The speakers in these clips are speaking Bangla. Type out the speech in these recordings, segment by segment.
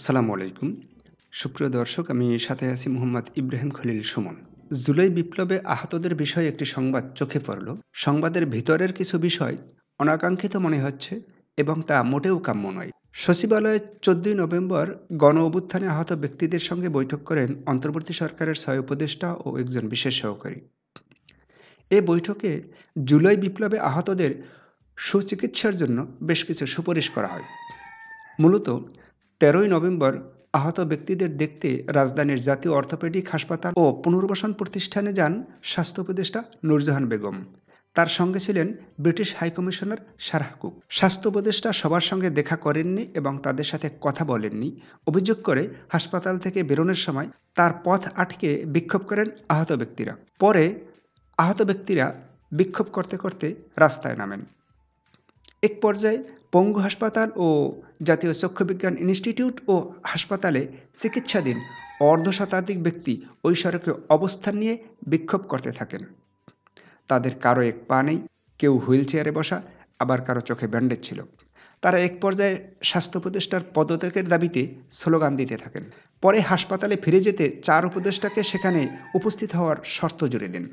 আসসালামু আলাইকুম। সুপ্রিয় দর্শক, আমি সাথে আছি মোহাম্মদ ইব্রাহিম খলিল সুমন। জুলাই বিপ্লবে আহতদের বিষয়ে একটি সংবাদ চোখে পড়ল। সংবাদের ভিতরের কিছু বিষয় অনাকাঙ্ক্ষিত মনে হচ্ছে এবং তা মোটেও কাম্য নয়। সচিবালয়ে 14ই নভেম্বর গণ অভ্যুত্থানে আহত ব্যক্তিদের সঙ্গে বৈঠক করেন অন্তর্বর্তী সরকারের 6 উপদেষ্টা ও একজন বিশেষ সহকারী। এ বৈঠকে জুলাই বিপ্লবে আহতদের সুচিকিৎসার জন্য বেশ কিছু সুপারিশ করা হয়। মূলত 13ই নভেম্বর আহত ব্যক্তিদের দেখতে রাজধানীর জাতীয় অর্থোপেডিক হাসপাতাল ও পুনর্বাসন প্রতিষ্ঠানে যান স্বাস্থ্য উপদেষ্টা নূরজাহান বেগম। তার সঙ্গে ছিলেন ব্রিটিশ হাইকমিশনার সারাহ কুক। স্বাস্থ্য উপদেষ্টা সবার সঙ্গে দেখা করেননি এবং তাদের সাথে কথা বলেননি অভিযোগ করে হাসপাতাল থেকে বেরোনোর সময় তার পথ আটকে বিক্ষোভ করেন আহত ব্যক্তিরা। পরে আহত ব্যক্তিরা বিক্ষোভ করতে করতে রাস্তায় নামেন। এক পর্যায়ে পঙ্গু হাসপাতাল ও জাতীয় চক্ষুবিজ্ঞান ইনস্টিটিউট ও হাসপাতালে চিকিৎসাধীন অর্ধশতাধিক ব্যক্তি ওই সড়কে অবস্থান নিয়ে বিক্ষোভ করতে থাকেন। তাদের কারো এক পা নেই, কেউ হুইল চেয়ারে বসা, আবার কারো চোখে ব্যান্ডেজ ছিল। তারা এক পর্যায়ে স্বাস্থ্য উপদেষ্টার পদত্যাগের দাবিতে স্লোগান দিতে থাকেন। পরে হাসপাতালে ফিরে যেতে 4 উপদেষ্টাকে সেখানে উপস্থিত হওয়ার শর্ত জুড়ে দেন।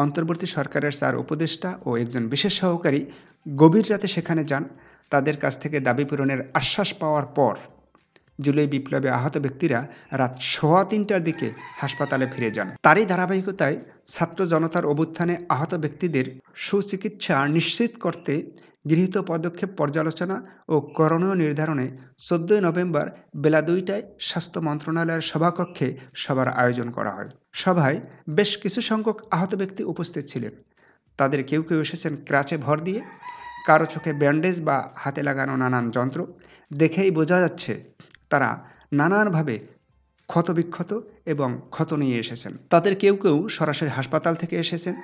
অন্তর্বর্তী সরকারের 4 উপদেষ্টা ও একজন বিশেষ সহকারী গভীর রাতে সেখানে যান। তাদের কাছ থেকে দাবি পূরণের আশ্বাস পাওয়ার পর জুলাই বিপ্লবে আহত ব্যক্তিরা রাত 3:15টার দিকে হাসপাতালে ফিরে যান। তারই ধারাবাহিকতায় ছাত্র জনতার অভ্যুত্থানে আহত ব্যক্তিদের সুচিকিৎসা নিশ্চিত করতে গৃহীত পদক্ষেপ পর্যালোচনা ও করণীয় নির্ধারণে 14ই নভেম্বর বেলা 2টায় স্বাস্থ্য মন্ত্রণালয়ের সভাকক্ষে সভার আয়োজন করা হয়। সভায় বেশ কিছু সংখ্যক আহত ব্যক্তি উপস্থিত ছিলেন। তাদের কেউ কেউ এসেছেন ক্রাচে ভর দিয়ে, কারো চোখে ব্যান্ডেজ বা হাতে লাগানো নানান যন্ত্র। দেখেই বোঝা যাচ্ছে তারা নানানভাবে ক্ষতবিক্ষত এবং ক্ষত নিয়ে এসেছেন। তাদের কেউ কেউ সরাসরি হাসপাতাল থেকে এসেছেন।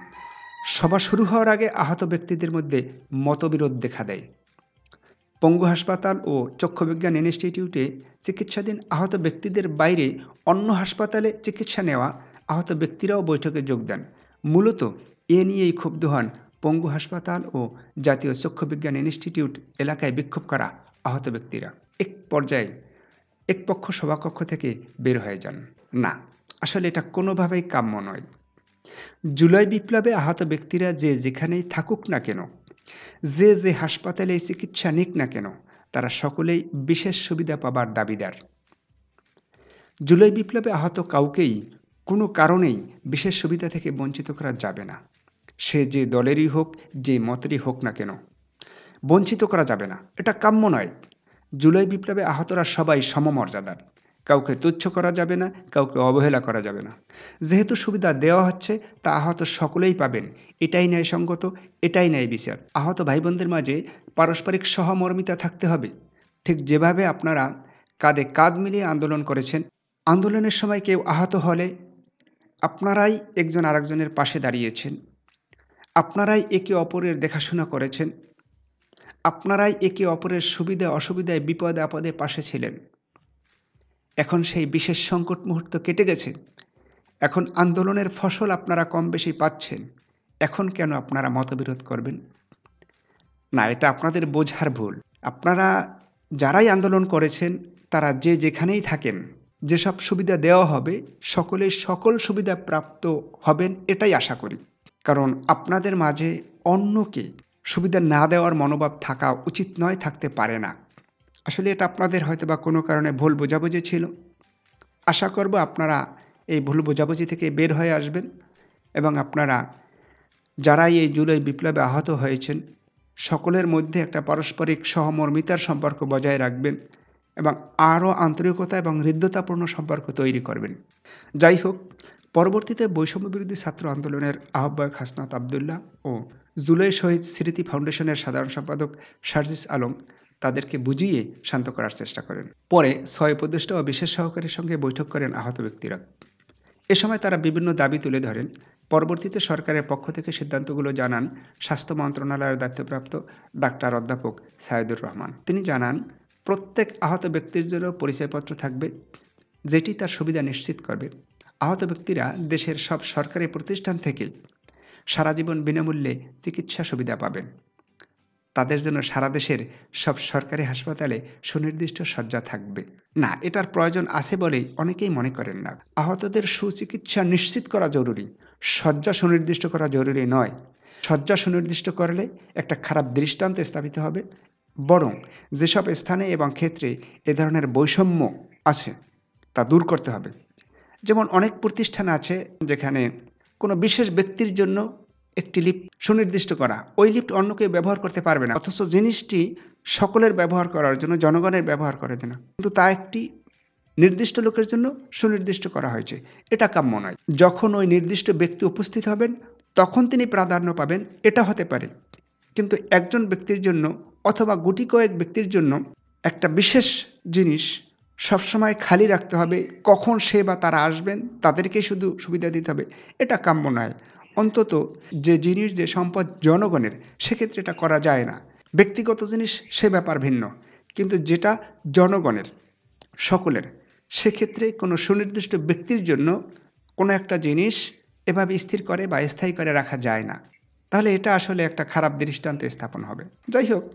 সভা শুরু হওয়ার আগে আহত ব্যক্তিদের মধ্যে মতবিরোধ দেখা দেয়। পঙ্গু হাসপাতাল ও চক্ষুবিজ্ঞান ইনস্টিটিউটে চিকিৎসাধীন আহত ব্যক্তিদের বাইরে অন্য হাসপাতালে চিকিৎসা নেওয়া আহত ব্যক্তিরাও বৈঠকে যোগ দেন। মূলত এ নিয়েই ক্ষুব্ধ হন পঙ্গু হাসপাতাল ও জাতীয় চক্ষুবিজ্ঞান ইনস্টিটিউট এলাকায় বিক্ষোভ করা আহত ব্যক্তিরা। এক পর্যায়ে এক পক্ষ সভাকক্ষ থেকে বের হয়ে যান। না, আসলে এটা কোনোভাবেই কাম্য নয়। জুলাই বিপ্লবে আহত ব্যক্তিরা যে যেখানেই থাকুক না কেন, যে যে হাসপাতালে চিকিৎসা নিক না কেন, তারা সকলেই বিশেষ সুবিধা পাবার দাবিদার। জুলাই বিপ্লবে আহত কাউকেই কোনো কারণেই বিশেষ সুবিধা থেকে বঞ্চিত করা যাবে না। সে যে দলেরই হোক, যে মতেরই হোক না কেন, বঞ্চিত করা যাবে না। এটা কাম্য নয়। জুলাই বিপ্লবে আহতরা সবাই সমমর্যাদার। কাউকে তুচ্ছ করা যাবে না, কাউকে অবহেলা করা যাবে না। যেহেতু সুবিধা দেওয়া হচ্ছে তা আহত সকলেই পাবেন। এটাই ন্যায়সঙ্গত, এটাই ন্যায় বিচার। আহত ভাই বোনদের মাঝে পারস্পরিক সহমর্মিতা থাকতে হবে। ঠিক যেভাবে আপনারা কাঁধে কাঁধ মিলিয়ে আন্দোলন করেছেন, আন্দোলনের সময় কেউ আহত হলে আপনারাই একজন আরেকজনের পাশে দাঁড়িয়েছেন, আপনারাই একে অপরের দেখাশোনা করেছেন, আপনারাই একে অপরের সুবিধা অসুবিধায় বিপদে আপদে পাশে ছিলেন। এখন সেই বিশেষ সংকট মুহূর্ত কেটে গেছে। এখন আন্দোলনের ফসল আপনারা কম বেশি পাচ্ছেন। এখন কেন আপনারা মতবিরোধ করবেন? না, এটা আপনাদের বোঝার ভুল। আপনারা যারাই আন্দোলন করেছেন তারা যে যেখানেই থাকেন, যেসব সুবিধা দেওয়া হবে সকলেই সকল সুবিধা প্রাপ্ত হবেন, এটাই আশা করি। কারণ আপনাদের মাঝে অন্যকে সুবিধা না দেওয়ার মনোভাব থাকা উচিত নয়, থাকতে পারে না। আসলে এটা আপনাদের হয়তোবা কোনো কারণে ভুল বোঝাবুঝি ছিল। আশা করব আপনারা এই ভুল বোঝাবুঝি থেকে বের হয়ে আসবেন এবং আপনারা যারাই এই জুলাই বিপ্লবে আহত হয়েছেন সকলের মধ্যে একটা পারস্পরিক সহমর্মিতার সম্পর্ক বজায় রাখবেন এবং আরও আন্তরিকতা এবং হৃদ্যতাপূর্ণ সম্পর্ক তৈরি করবেন। যাই হোক, পরবর্তীতে বৈষম্যবিরোধী ছাত্র আন্দোলনের আহ্বায়ক হাসনাত আবদুল্লাহ ও জুলাই শহীদ স্মৃতি ফাউন্ডেশনের সাধারণ সম্পাদক সার্জিস আলম তাদেরকে বুঝিয়ে শান্ত করার চেষ্টা করেন। পরে 6 উপদেষ্টা ও বিশেষ সহকারীর সঙ্গে বৈঠক করেন আহত ব্যক্তিরা। এ সময় তারা বিভিন্ন দাবি তুলে ধরেন। পরবর্তীতে সরকারের পক্ষ থেকে সিদ্ধান্তগুলো জানান স্বাস্থ্য মন্ত্রণালয়ের দায়িত্বপ্রাপ্ত ডাক্তার অধ্যাপক সাইদুর রহমান। তিনি জানান, প্রত্যেক আহত ব্যক্তির জন্য পরিচয়পত্র থাকবে, যেটি তার সুবিধা নিশ্চিত করবে। আহত ব্যক্তিরা দেশের সব সরকারি প্রতিষ্ঠান থেকে সারা জীবন বিনামূল্যে চিকিৎসা সুবিধা পাবেন। তাদের জন্য সারা দেশের সব সরকারি হাসপাতালে সুনির্দিষ্ট শয্যা থাকবে। না, এটার প্রয়োজন আছে বলেই অনেকেই মনে করেন না। আহতদের সুচিকিৎসা নিশ্চিত করা জরুরি। শয্যা সুনির্দিষ্ট করা জরুরি নয়। শয্যা সুনির্দিষ্ট করলে একটা খারাপ দৃষ্টান্ত স্থাপিত হবে। বরং যেসব স্থানে এবং ক্ষেত্রে এ ধরনের বৈষম্য আছে তা দূর করতে হবে। যেমন অনেক প্রতিষ্ঠান আছে যেখানে কোনো বিশেষ ব্যক্তির জন্য একটি লিফট সুনির্দিষ্ট করা। ওই লিফট অন্য কেউ ব্যবহার করতে পারবে না। অথচ জিনিসটি সকলের ব্যবহার করার জন্য, জনগণের ব্যবহার করার জন্য। কিন্তু তা একটি নির্দিষ্ট লোকের জন্য সুনির্দিষ্ট করা হয়েছে। এটা কাম্য নয়। যখন ওই নির্দিষ্ট ব্যক্তি উপস্থিত হবেন, তখন তিনি প্রাধান্য পাবেন, এটা হতে পারে। কিন্তু একজন ব্যক্তির জন্য অথবা গুটি কয়েক ব্যক্তির জন্য একটা বিশেষ জিনিস সবসময় খালি রাখতে হবে। কখন সে বা তারা আসবেন, তাদেরকেই শুধু সুবিধা দিতে হবে। এটা কাম্য নয়। অন্তত যে জিনিস, যে সম্পদ জনগণের, সেক্ষেত্রে এটা করা যায় না। ব্যক্তিগত জিনিস সে ব্যাপার ভিন্ন। কিন্তু যেটা জনগণের, সকলের, সেক্ষেত্রে কোনো সুনির্দিষ্ট ব্যক্তির জন্য কোনো একটা জিনিস এভাবে স্থির করে বা স্থায়ী করে রাখা যায় না। তাহলে এটা আসলে একটা খারাপ দৃষ্টান্ত স্থাপন হবে। যাই হোক,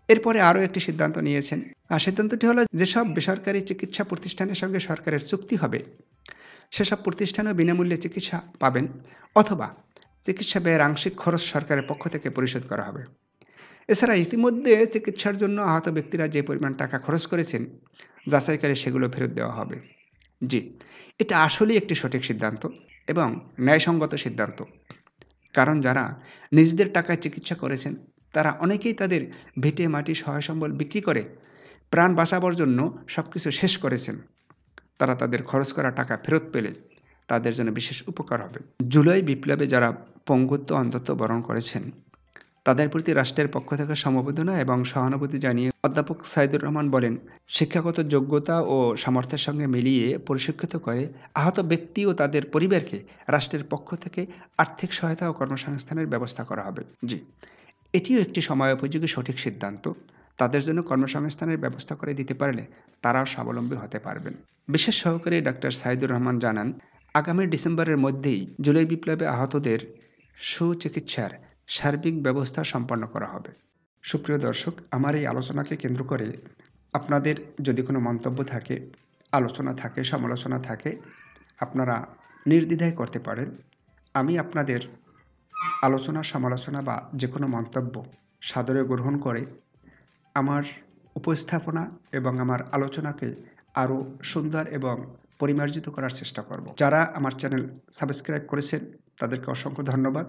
এরপরে আরও একটি সিদ্ধান্ত নিয়েছেন। আর সিদ্ধান্তটি হলো, যেসব বেসরকারি চিকিৎসা প্রতিষ্ঠানের সঙ্গে সরকারের চুক্তি হবে, সেসব প্রতিষ্ঠানেও বিনামূল্যে চিকিৎসা পাবেন, অথবা চিকিৎসা ব্যয়ের আংশিক খরচ সরকারের পক্ষ থেকে পরিশোধ করা হবে। এছাড়া ইতিমধ্যে চিকিৎসার জন্য আহত ব্যক্তিরা যে পরিমাণ টাকা খরচ করেছেন, যাচাইকারী সেগুলো ফেরত দেওয়া হবে। জি, এটা আসলেই একটি সঠিক সিদ্ধান্ত এবং ন্যায়সঙ্গত সিদ্ধান্ত। কারণ যারা নিজেদের টাকায় চিকিৎসা করেছেন, তারা অনেকেই তাদের ভিটে মাটি সহায় সম্বল বিক্রি করে প্রাণ বাঁচাবার জন্য সবকিছু শেষ করেছেন। তারা তাদের খরচ করা টাকা ফেরত পেলে তাদের জন্য বিশেষ উপকার হবে। জুলাই বিপ্লবে যারা পঙ্গুত্ব, অন্ধত্ব বরণ করেছেন, তাদের প্রতি রাষ্ট্রের পক্ষ থেকে সমবেদনা এবং সহানুভূতি জানিয়ে অধ্যাপক সাইদুর রহমান বলেন, শিক্ষাগত যোগ্যতা ও সামর্থ্যের সঙ্গে মিলিয়ে প্রশিক্ষিত করে আহত ব্যক্তি ও তাদের পরিবারকে রাষ্ট্রের পক্ষ থেকে আর্থিক সহায়তা ও কর্মসংস্থানের ব্যবস্থা করা হবে। জি, এটিও একটি সময়োপযোগী সঠিক সিদ্ধান্ত। তাদের জন্য কর্মসংস্থানের ব্যবস্থা করে দিতে পারলে তারাও স্বাবলম্বী হতে পারবেন। বিশেষ সহকারী ডাক্তার সাইদুর রহমান জানান, আগামী ডিসেম্বরের মধ্যেই জুলাই বিপ্লবে আহতদের সুচিকিৎসার সার্বিক ব্যবস্থা সম্পন্ন করা হবে। সুপ্রিয় দর্শক, আমার এই আলোচনাকে কেন্দ্র করে আপনাদের যদি কোনো মন্তব্য থাকে, আলোচনা থাকে, সমালোচনা থাকে, আপনারা নির্দ্বিধায় করতে পারেন। আমি আপনাদের আলোচনা, সমালোচনা বা যে কোনো মন্তব্য সাদরে গ্রহণ করে আমার উপস্থাপনা এবং আমার আলোচনাকে আরও সুন্দর এবং পরিমার্জিত করার চেষ্টা করব। যারা আমার চ্যানেল সাবস্ক্রাইব করেছেন, তাদেরকে অসংখ্য ধন্যবাদ।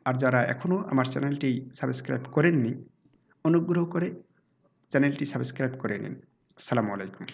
আর যারা এখনও আমার চ্যানেলটি সাবস্ক্রাইব করেননি, অনুগ্রহ করে চ্যানেলটি সাবস্ক্রাইব করে নিন। আসসালামু আলাইকুম।